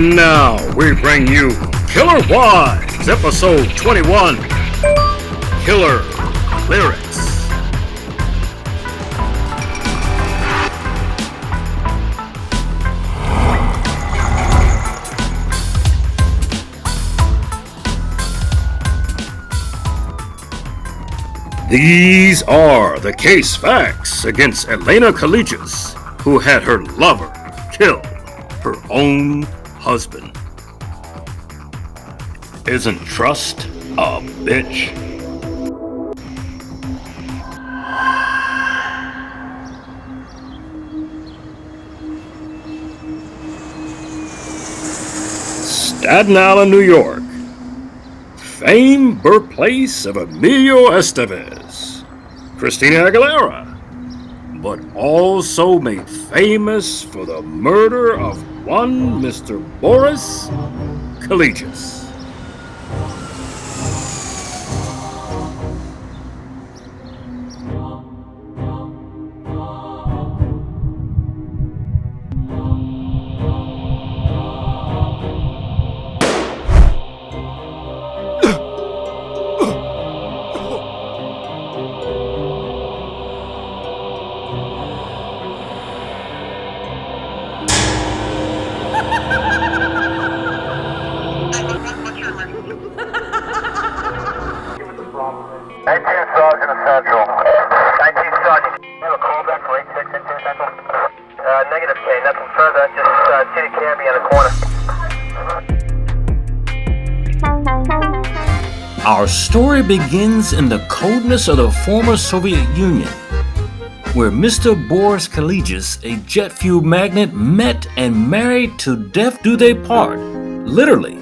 And now we bring you Killer Wives, episode 21, Killer Lyrics. These are the case facts against Elena Collegius, who had her lover kill her own husband. Isn't trust a bitch? Staten Island, New York. Famed birthplace of Emilio Estevez, Christina Aguilera, but also made famous for the murder of one Mr. Boris Collegius. Sergeant Central. 19 Sergeant. You have a call back for 86 into Central? Negative K, nothing further. Just see the cabbie in the corner. Our story begins in the coldness of the former Soviet Union, where Mr. Boris Collegius, a jet fuel magnate, met and married to death do they part, literally,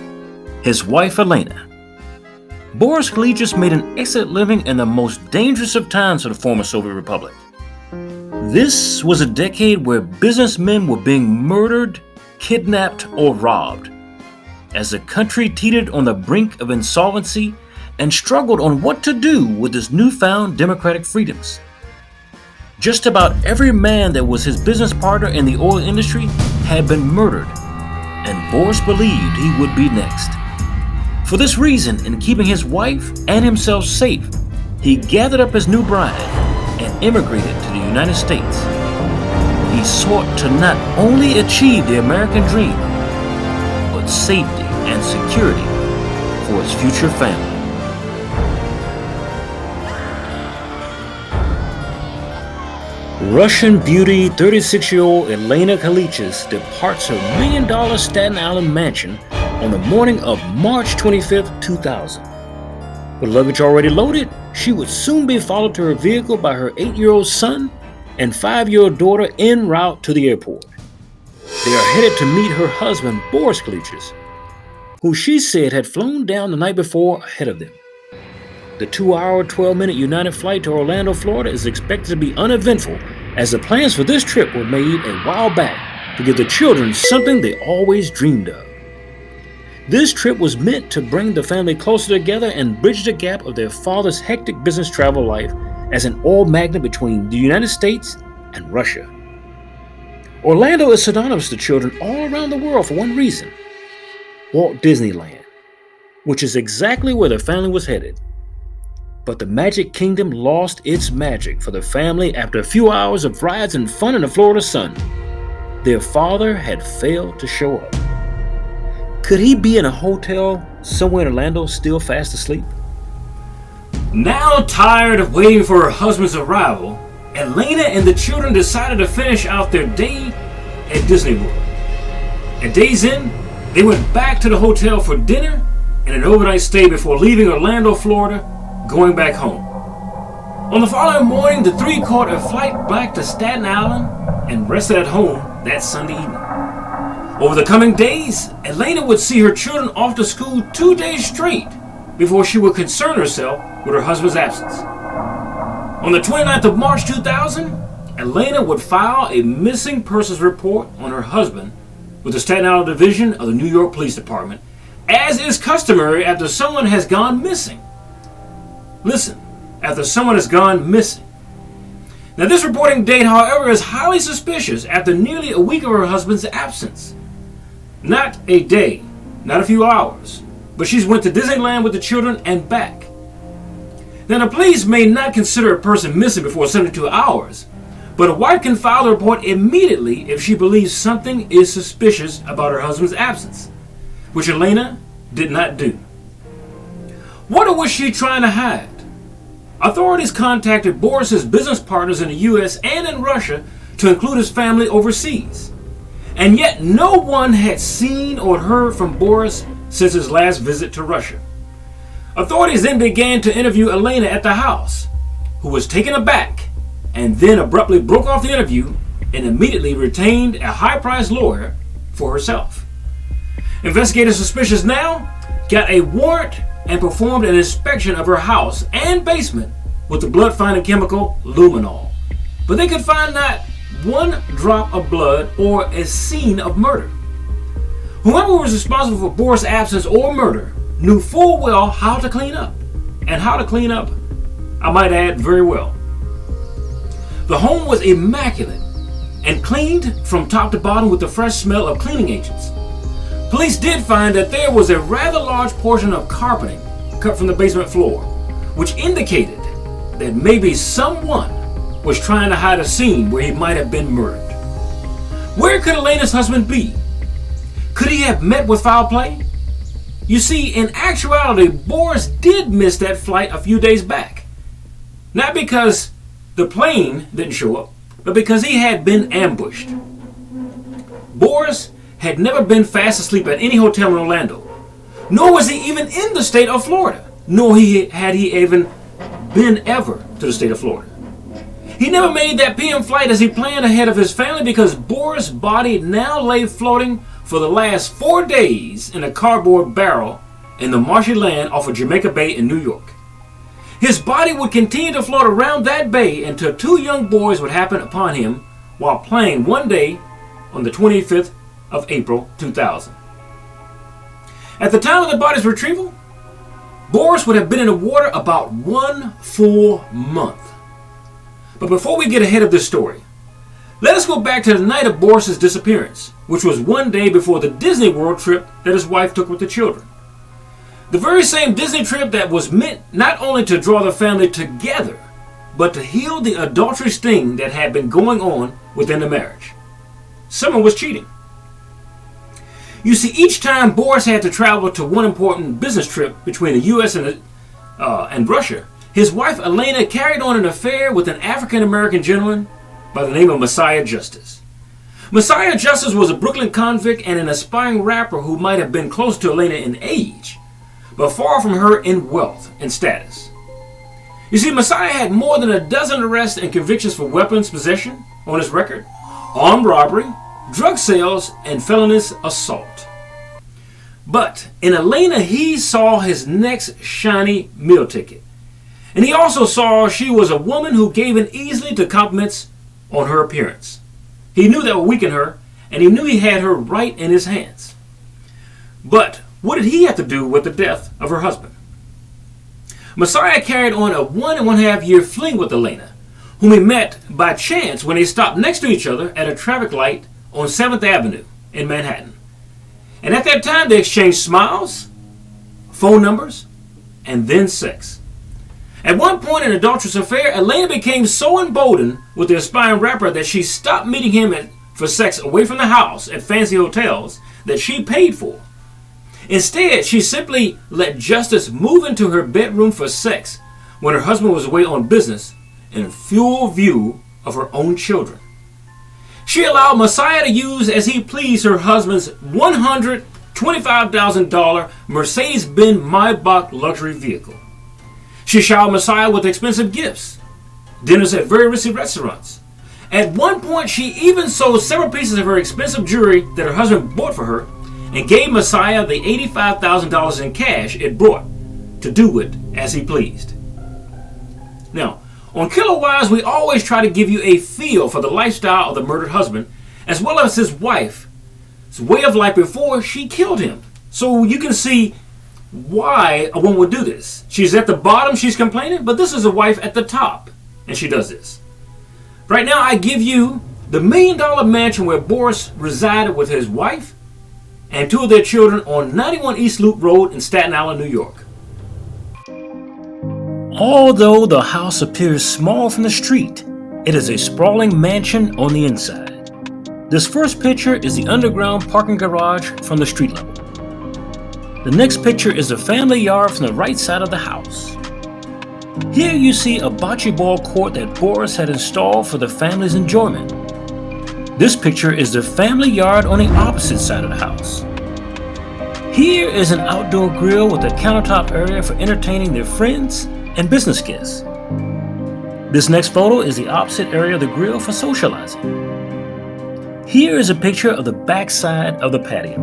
his wife Elena. Boris Collegius made an excellent living in the most dangerous of times for the former Soviet Republic. This was a decade where businessmen were being murdered, kidnapped, or robbed, as the country teetered on the brink of insolvency and struggled on what to do with its newfound democratic freedoms. Just about every man that was his business partner in the oil industry had been murdered, and Boris believed he would be next. For this reason, in keeping his wife and himself safe, he gathered up his new bride and immigrated to the United States. He sought to not only achieve the American dream, but safety and security for his future family. Russian beauty 36-year-old Elena Collegius departs her $1 million Staten Island mansion on the morning of March 25, 2000. With luggage already loaded, she would soon be followed to her vehicle by her 8-year-old son and 5-year-old daughter en route to the airport. They are headed to meet her husband, Boris Collegius, who she said had flown down the night before ahead of them. The 2-hour, 12-minute United flight to Orlando, Florida is expected to be uneventful, as the plans for this trip were made a while back to give the children something they always dreamed of. This trip was meant to bring the family closer together and bridge the gap of their father's hectic business travel life as an oil magnate between the United States and Russia. Orlando is synonymous to children all around the world for one reason: Walt Disneyland, which is exactly where the family was headed. But the Magic Kingdom lost its magic for the family after a few hours of rides and fun in the Florida sun. Their father had failed to show up. Could he be in a hotel somewhere in Orlando still fast asleep? Now tired of waiting for her husband's arrival, Elena and the children decided to finish out their day at Disney World. At day's end, they went back to the hotel for dinner and an overnight stay before leaving Orlando, Florida, going back home. On the following morning, the three caught a flight back to Staten Island and rested at home that Sunday evening. Over the coming days, Elena would see her children off to school 2 days straight before she would concern herself with her husband's absence. On the 29th of March 2000, Elena would file a missing persons report on her husband with the Staten Island Division of the New York Police Department, as is customary after someone has gone missing. Listen, after someone has gone missing. Now, this reporting date, however, is highly suspicious after nearly a week of her husband's absence. Not a day, not a few hours, but she's went to Disneyland with the children and back. Now the police may not consider a person missing before 72 hours, but a wife can file a report immediately if she believes something is suspicious about her husband's absence, which Elena did not do. What was she trying to hide? Authorities contacted Boris's business partners in the US and in Russia to include his family overseas. And yet no one had seen or heard from Boris since his last visit to Russia. Authorities then began to interview Elena at the house, who was taken aback and then abruptly broke off the interview and immediately retained a high-priced lawyer for herself. Investigators suspicious now got a warrant and performed an inspection of her house and basement with the blood-finding chemical luminol. But they could find not one drop of blood or a scene of murder. Whoever was responsible for Boris' absence or murder knew full well how to clean up. And how to clean up, I might add, very well. The home was immaculate and cleaned from top to bottom with the fresh smell of cleaning agents. Police did find that there was a rather large portion of carpeting cut from the basement floor, which indicated that maybe someone was trying to hide a scene where he might have been murdered. Where could Elena's husband be? Could he have met with foul play? You see, in actuality, Boris did miss that flight a few days back. Not because the plane didn't show up, but because he had been ambushed. Boris had never been fast asleep at any hotel in Orlando, nor was he even in the state of Florida, nor had he even been ever to the state of Florida. He never made that PM flight as he planned ahead of his family because Boris' body now lay floating for the last 4 days in a cardboard barrel in the marshy land off of Jamaica Bay in New York. His body would continue to float around that bay until 2 young boys would happen upon him while playing one day on the 25th of April 2000. At the time of the body's retrieval, Boris would have been in the water about 1 full month. But before we get ahead of this story, let us go back to the night of Boris's disappearance, which was 1 day before the Disney World trip that his wife took with the children. The very same Disney trip that was meant not only to draw the family together, but to heal the adultery sting that had been going on within the marriage. Someone was cheating. You see, each time Boris had to travel to one important business trip between the U.S. and Russia, his wife Elena carried on an affair with an African-American gentleman by the name of Messiah Justice. Messiah Justice was a Brooklyn convict and an aspiring rapper who might have been close to Elena in age, but far from her in wealth and status. You see, Messiah had more than a dozen arrests and convictions for weapons possession on his record, armed robbery, drug sales, and felonious assault. But in Elena, he saw his next shiny meal ticket. And he also saw she was a woman who gave in easily to compliments on her appearance. He knew that would weaken her, and he knew he had her right in his hands. But what did he have to do with the death of her husband? Messiah carried on a 1.5 year fling with Elena, whom he met by chance when they stopped next to each other at a traffic light on 7th Avenue in Manhattan. And at that time, they exchanged smiles, phone numbers, and then sex. At one point in an adulterous affair, Elena became so emboldened with the aspiring rapper that she stopped meeting him for sex away from the house at fancy hotels that she paid for. Instead, she simply let Justice move into her bedroom for sex when her husband was away on business in full view of her own children. She allowed Messiah to use as he pleased her husband's $125,000 Mercedes-Benz Maybach luxury vehicle. She showered Messiah with expensive gifts, dinners at very risky restaurants. At one point, she even sold several pieces of her expensive jewelry that her husband bought for her and gave Messiah the $85,000 in cash it brought to do with as he pleased. Now, on Killer Wise, we always try to give you a feel for the lifestyle of the murdered husband, as well as his wife's way of life before she killed him. So you can see why a woman would do this. She's at the bottom, she's complaining, but this is a wife at the top, and she does this. Right now, I give you the $1 million mansion where Boris resided with his wife and 2 of their children on 91 East Loop Road in Staten Island, New York. Although the house appears small from the street, it is a sprawling mansion on the inside. This first picture is the underground parking garage from the street level. The next picture is the family yard from the right side of the house. Here you see a bocce ball court that Boris had installed for the family's enjoyment. This picture is the family yard on the opposite side of the house. Here is an outdoor grill with a countertop area for entertaining their friends and business guests. This next photo is the opposite area of the grill for socializing. Here is a picture of the back side of the patio.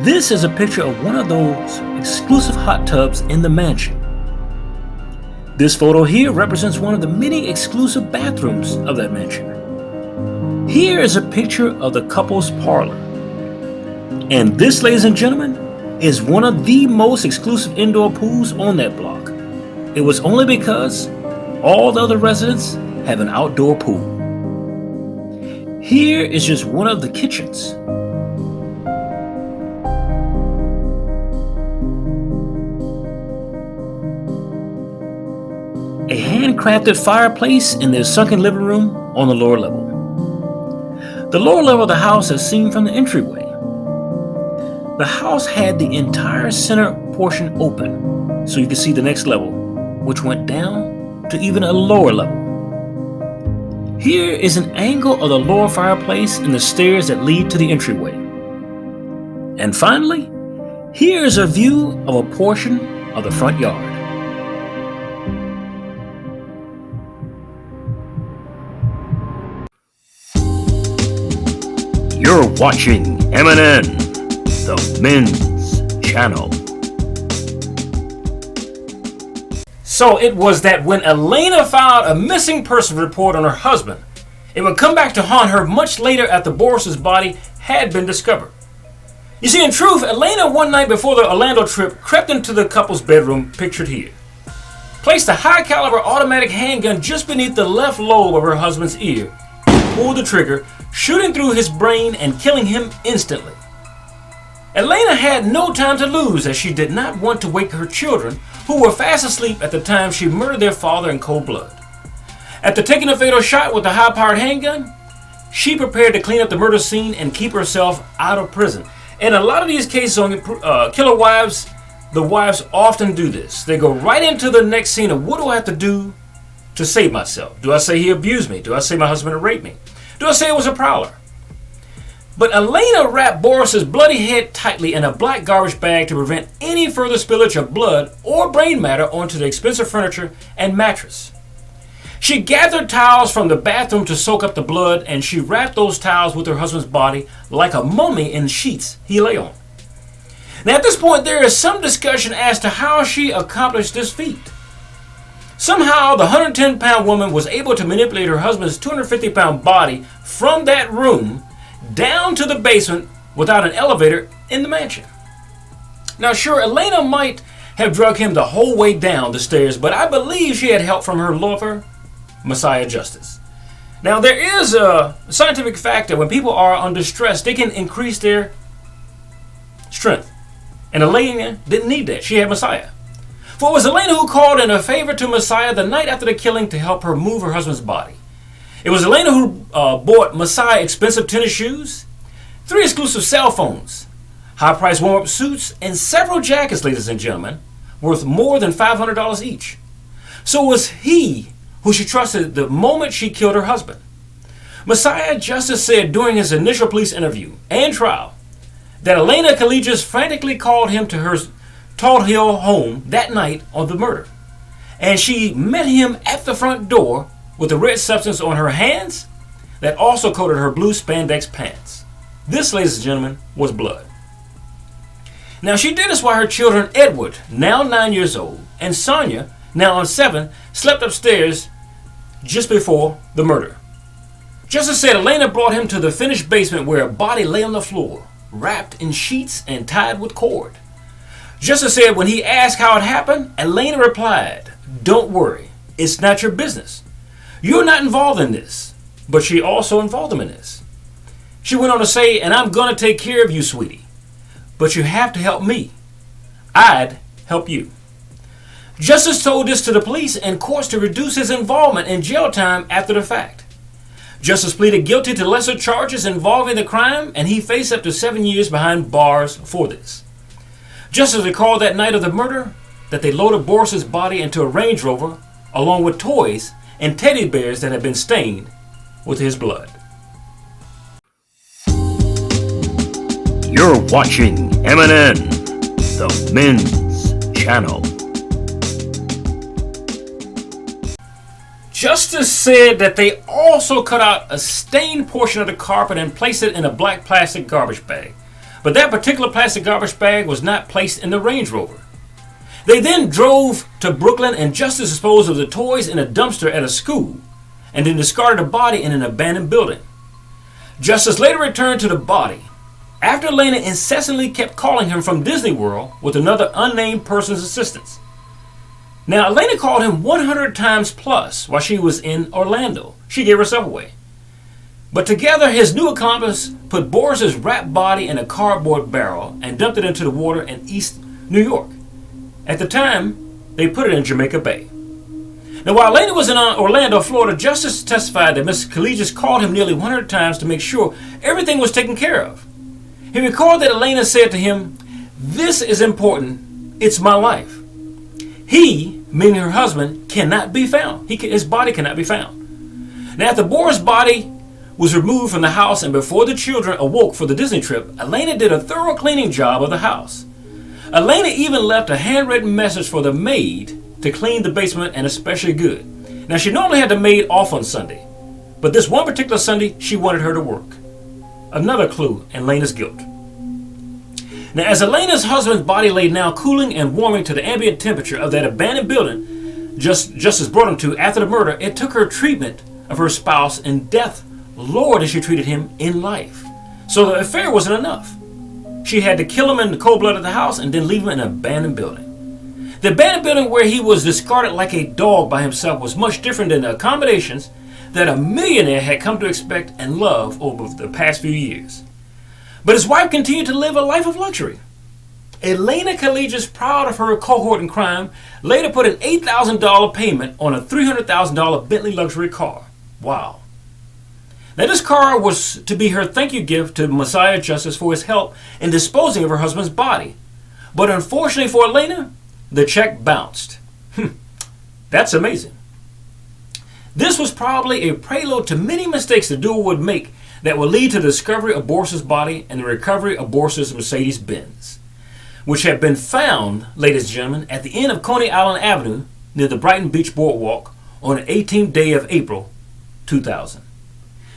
This is a picture of one of those exclusive hot tubs in the mansion. This photo here represents one of the many exclusive bathrooms of that mansion. Here is a picture of the couple's parlor. And this, ladies and gentlemen, is one of the most exclusive indoor pools on that block. It was only because all the other residents have an outdoor pool. Here is just one of the kitchens. A handcrafted fireplace in their sunken living room on the lower level. The lower level of the house is seen from the entryway. The house had the entire center portion open, so you can see the next level, which went down to even a lower level. Here is an angle of the lower fireplace and the stairs that lead to the entryway. And finally, here is a view of a portion of the front yard. You're watching MNN, the men's channel. So it was that when Elena filed a missing person report on her husband, it would come back to haunt her much later after Boris's body had been discovered. You see, in truth, Elena one night before the Orlando trip crept into the couple's bedroom, pictured here, placed a high-caliber automatic handgun just beneath the left lobe of her husband's ear, pulled the trigger, shooting through his brain and killing him instantly. Elena had no time to lose, as she did not want to wake her children, who were fast asleep at the time she murdered their father in cold blood. After taking a fatal shot with the high-powered handgun, she prepared to clean up the murder scene and keep herself out of prison. In a lot of these cases on killer wives, the wives often do this. They go right into the next scene of, what do I have to do to save myself? Do I say he abused me? Do I say my husband raped me? Do I say it was a prowler? But Elena wrapped Boris's bloody head tightly in a black garbage bag to prevent any further spillage of blood or brain matter onto the expensive furniture and mattress. She gathered towels from the bathroom to soak up the blood, and she wrapped those towels with her husband's body like a mummy in sheets he lay on. Now at this point there is some discussion as to how she accomplished this feat. Somehow the 110-pound woman was able to manipulate her husband's 250-pound body from that room down to the basement without an elevator in the mansion. Now sure, Elena might have drugged him the whole way down the stairs, but I believe she had help from her lover, Messiah Justice. Now there is a scientific fact that when people are under stress, they can increase their strength. And Elena didn't need that. She had Messiah. For it was Elena who called in a favor to Messiah the night after the killing to help her move her husband's body. It was Elena who bought Messiah expensive tennis shoes, 3 exclusive cell phones, high-priced warm-up suits, and several jackets, ladies and gentlemen, worth more than $500 each. So it was he who she trusted the moment she killed her husband. Messiah Justice said during his initial police interview and trial that Elena Kalijas frantically called him to her Tall Hill home that night of the murder, and she met him at the front door with the red substance on her hands that also coated her blue spandex pants. This, ladies and gentlemen, was blood. Now she did this while her children Edward, now 9 years old, and Sonia, now 7, slept upstairs just before the murder. Justice said Elena brought him to the finished basement where a body lay on the floor, wrapped in sheets and tied with cord. Justice said when he asked how it happened, Elena replied, "Don't worry, it's not your business. You're not involved in this." But she also involved him in this. She went on to say, "And I'm going to take care of you, sweetie. But you have to help me. I'd help you." Justice told this to the police and courts to reduce his involvement in jail time after the fact. Justice pleaded guilty to lesser charges involving the crime, and he faced up to 7 years behind bars for this. Justice recalled that night of the murder that they loaded Boris's body into a Range Rover along with toys and teddy bears that had been stained with his blood. You're watching MNN, the men's channel. Justice said that they also cut out a stained portion of the carpet and placed it in a black plastic garbage bag. But that particular plastic garbage bag was not placed in the Range Rover. They then drove to Brooklyn, and Justice disposed of the toys in a dumpster at a school and then discarded the body in an abandoned building. Justice later returned to the body after Elena incessantly kept calling him from Disney World with another unnamed person's assistance. Now, Elena called him 100 times plus while she was in Orlando. She gave herself away. But together, his new accomplice put Boris's wrapped body in a cardboard barrel and dumped it into the water in East New York. At the time, they put it in Jamaica Bay. Now, while Elena was in Orlando, Florida, Justice testified that Mr. Collegius called him nearly 100 times to make sure everything was taken care of. He recalled that Elena said to him, "This is important. It's my life." He, meaning her husband, cannot be found. His body cannot be found. Now, after Boris' body was removed from the house and before the children awoke for the Disney trip, Elena did a thorough cleaning job of the house. Elena even left a handwritten message for the maid to clean the basement and especially good. Now, she normally had the maid off on Sunday, but this one particular Sunday, she wanted her to work. Another clue in Elena's guilt. Now, as Elena's husband's body lay now cooling and warming to the ambient temperature of that abandoned building Justice brought him to after the murder, it took her treatment of her spouse in death lower than she treated him in life. So the affair wasn't enough. She had to kill him in the cold blood of the house and then leave him in an abandoned building. The abandoned building where he was discarded like a dog by himself was much different than the accommodations that a millionaire had come to expect and love over the past few years. But his wife continued to live a life of luxury. Elena Collegius, proud of her cohort in crime, later put an $8,000 payment on a $300,000 Bentley luxury car. Wow. Now, this car was to be her thank you gift to Messiah Justice for his help in disposing of her husband's body. But unfortunately for Elena, the check bounced. That's amazing. This was probably a prelude to many mistakes the duo would make that would lead to the discovery of Boris's body and the recovery of Boris's Mercedes-Benz, which had been found, ladies and gentlemen, at the end of Coney Island Avenue near the Brighton Beach Boardwalk on the 18th day of April 2000.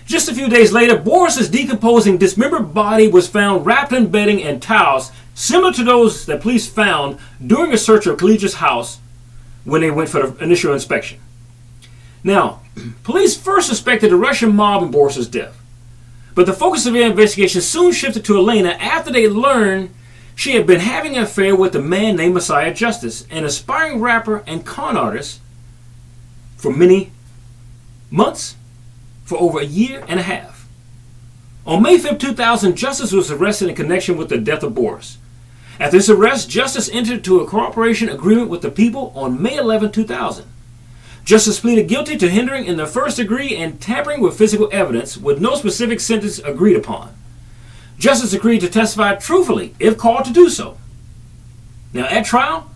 Just a few days later, Boris's decomposing, dismembered body was found wrapped in bedding and towels similar to those that police found during a search of Collegius' house when they went for the initial inspection. Now, police first suspected the Russian mob in Boris's death, but the focus of their investigation soon shifted to Elena after they learned she had been having an affair with a man named Messiah Justice, an aspiring rapper and con artist for many months, for over a year and a half. On May 5, 2000, Justice was arrested in connection with the death of Boris. After his arrest, Justice entered into a cooperation agreement with the people on May 11, 2000. Justice pleaded guilty to hindering in the first degree and tampering with physical evidence with no specific sentence agreed upon. Justice agreed to testify truthfully if called to do so. Now, at trial,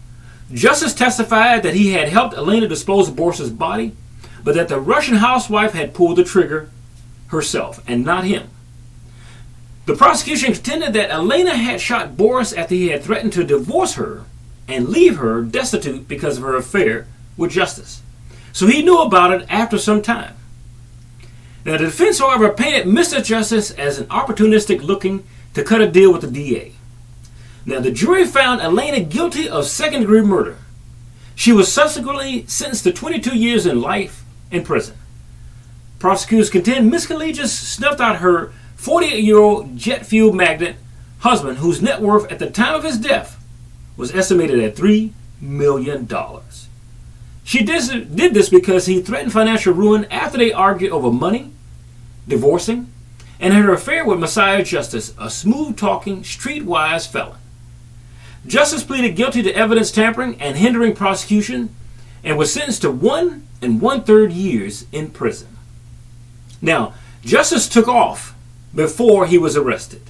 Justice testified that he had helped Elena dispose of Boris's body, but that the Russian housewife had pulled the trigger herself and not him. The prosecution contended that Elena had shot Boris after he had threatened to divorce her and leave her destitute because of her affair with Justice. So he knew about it after some time. Now, the defense, however, painted Mr. Justice as an opportunistic looking to cut a deal with the DA. Now, the jury found Elena guilty of second-degree murder. She was subsequently sentenced to 22 years in life in prison. Prosecutors contend Miss Collegius snuffed out her 48-year-old jet fuel magnate husband, whose net worth at the time of his death was estimated at $3 million. She did this because he threatened financial ruin after they argued over money, divorcing, and had an affair with Messiah Justice, a smooth-talking, streetwise felon. Justice pleaded guilty to evidence tampering and hindering prosecution and was sentenced to 1 1/3 years in prison. Now, Justice took off before he was arrested.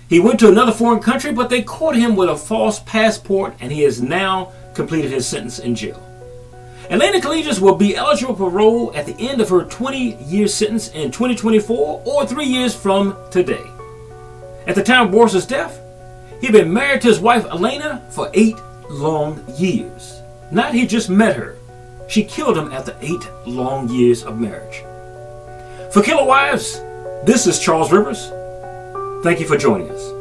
He went to another foreign country, but they caught him with a false passport, and he has now completed his sentence in jail. Elena Collegius will be eligible for parole at the end of her 20-year sentence in 2024 or 3 years from today. At the time of Boris's death, he had been married to his wife Elena for 8 long years. Not he just met her. She killed him after 8 long years of marriage. For Killer Wives, this is Charles Rivers. Thank you for joining us.